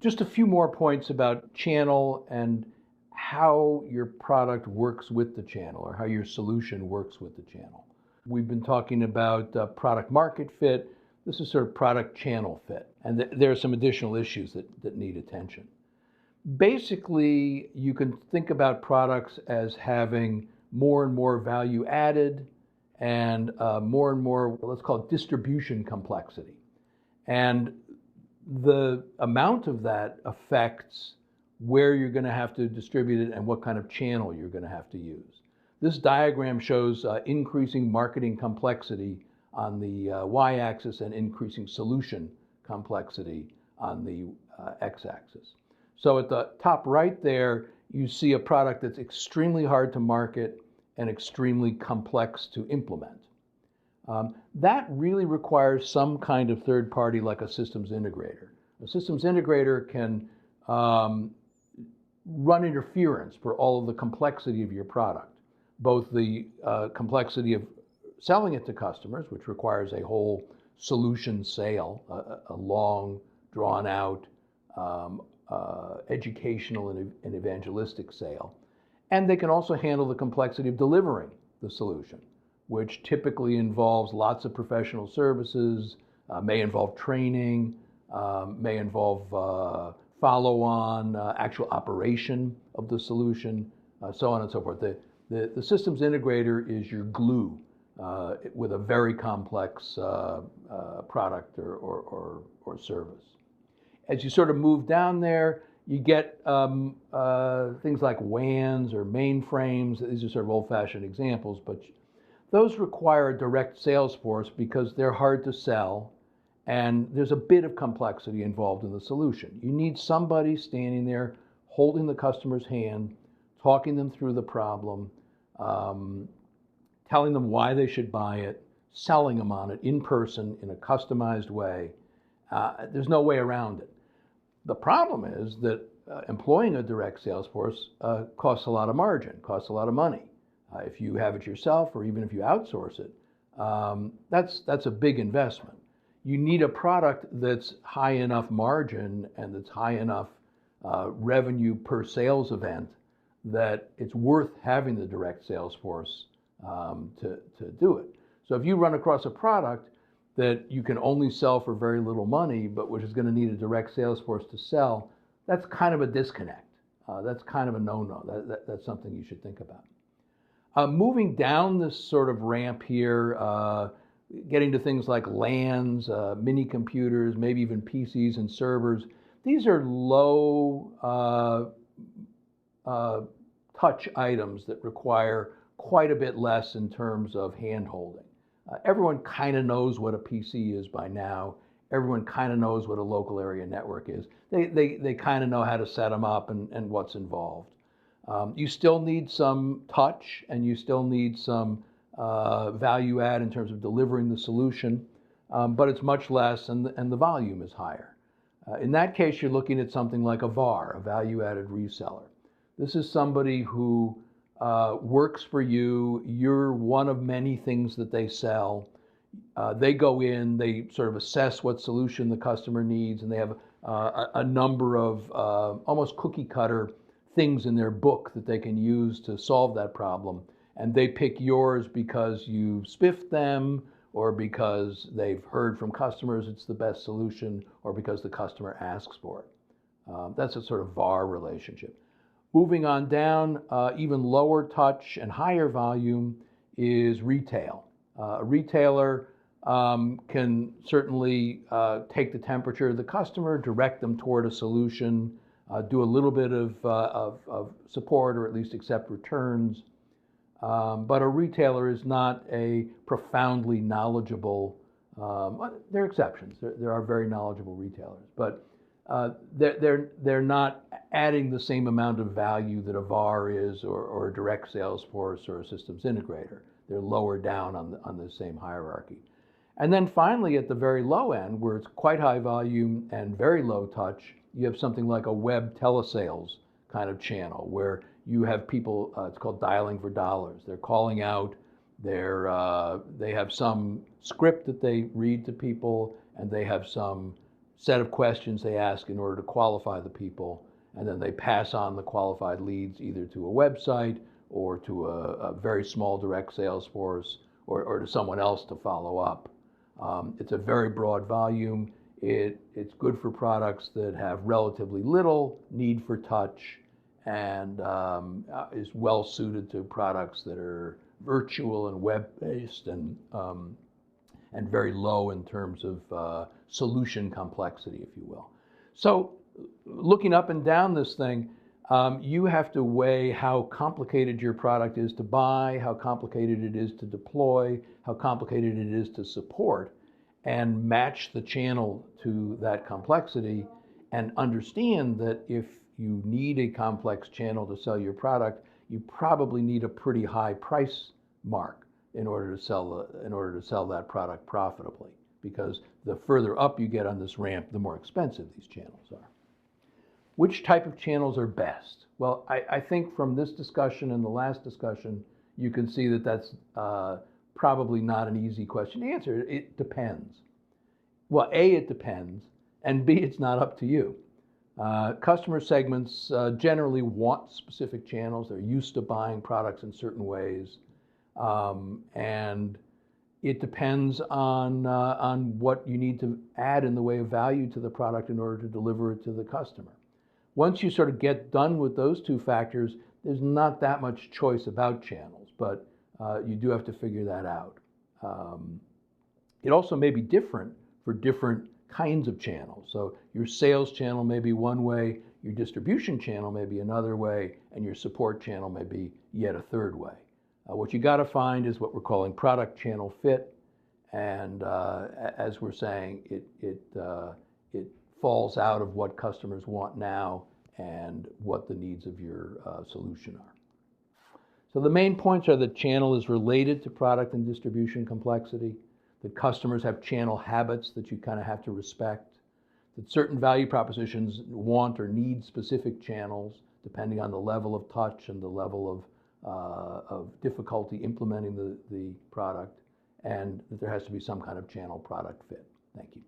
Just a few more points about channel and how your product works with the channel, or how your solution works with the channel. We've been talking about product market fit. This is sort of product channel fit. And there are some additional issues that need attention. Basically, you can think about products as having more and more value added and more and more, let's call it distribution complexity. And the amount of that affects where you're going to have to distribute it and what kind of channel you're going to have to use. This diagram shows increasing marketing complexity on the y-axis and increasing solution complexity on the x-axis. So at the top right there, you see a product that's extremely hard to market and extremely complex to implement. That really requires some kind of third party like a systems integrator. A systems integrator can run interference for all of the complexity of your product, both the complexity of selling it to customers, which requires a whole solution sale, a long, drawn out, educational and evangelistic sale. And they can also handle the complexity of delivering the solution, which typically involves lots of professional services, may involve training, may involve follow-on actual operation of the solution, so on and so forth. The systems integrator is your glue with a very complex product or service. As you sort of move down there, you get things like WANs or mainframes. These are sort of old-fashioned examples, but those require a direct sales force because they're hard to sell and there's a bit of complexity involved in the solution. You need somebody standing there holding the customer's hand, talking them through the problem, telling them why they should buy it, selling them on it in person in a customized way. There's no way around it. The problem is that employing a direct sales force costs a lot of margin, costs a lot of money. If you have it yourself or even if you outsource it, that's a big investment. You need a product that's high enough margin and that's high enough revenue per sales event that it's worth having the direct sales force to do it. So if you run across a product that you can only sell for very little money, but which is going to need a direct sales force to sell, that's kind of a disconnect. That's kind of a no-no. That's something you should think about. Moving down this sort of ramp here, getting to things like LANs, mini computers, maybe even PCs and servers. These are low touch items that require quite a bit less in terms of hand-holding. Everyone kind of knows what a PC is by now. Everyone kind of knows what a local area network is. They kind of know how to set them up and what's involved. You still need some touch and you still need some value add in terms of delivering the solution, but it's much less and the volume is higher. In that case, you're looking at something like a VAR, a value-added reseller. This is somebody who works for you. You're one of many things that they sell. They go in, they sort of assess what solution the customer needs, and they have a number of almost cookie cutter things in their book that they can use to solve that problem. And they pick yours because you spiffed them, or because they've heard from customers it's the best solution, or because the customer asks for it. That's a sort of VAR relationship. Moving on down, even lower touch and higher volume is retail. A retailer can certainly take the temperature of the customer, direct them toward a solution, do a little bit of support, or at least accept returns. But a retailer is not a profoundly knowledgeable, there are exceptions. There are very knowledgeable retailers, but they're not adding the same amount of value that a VAR is, or a direct sales force, or a systems integrator. They're lower down on the same hierarchy. And then finally, at the very low end, where it's quite high volume and very low touch, you have something like a web telesales kind of channel, where you have people, it's called dialing for dollars. They're calling out, they have some script that they read to people, and they have some set of questions they ask in order to qualify the people, and then they pass on the qualified leads either to a website or to a very small direct sales force or to someone else to follow up. It's a very broad volume. It's good for products that have relatively little need for touch and is well suited to products that are virtual and web-based and very low in terms of solution complexity, if you will. So looking up and down this thing, you have to weigh how complicated your product is to buy, how complicated it is to deploy, how complicated it is to support, and match the channel to that complexity, and understand that if you need a complex channel to sell your product, you probably need a pretty high price mark in order to sell that product profitably, because the further up you get on this ramp, the more expensive these channels are. Which type of channels are best? Well, I think from this discussion and the last discussion, you can see that that's probably not an easy question to answer. It depends. Well, A, it depends, and B, it's not up to you. Customer segments generally want specific channels. They're used to buying products in certain ways, and it depends on what you need to add in the way of value to the product in order to deliver it to the customer. Once you sort of get done with those two factors, there's not that much choice about channels, but you do have to figure that out. It also may be different for different kinds of channels. So your sales channel may be one way, your distribution channel may be another way, and your support channel may be yet a third way. What you got to find is what we're calling product channel fit, and as we're saying, it falls out of what customers want now and what the needs of your solution are. So the main points are that channel is related to product and distribution complexity, that customers have channel habits that you kind of have to respect, that certain value propositions want or need specific channels depending on the level of touch and the level of difficulty implementing the product, and that there has to be some kind of channel product fit. Thank you.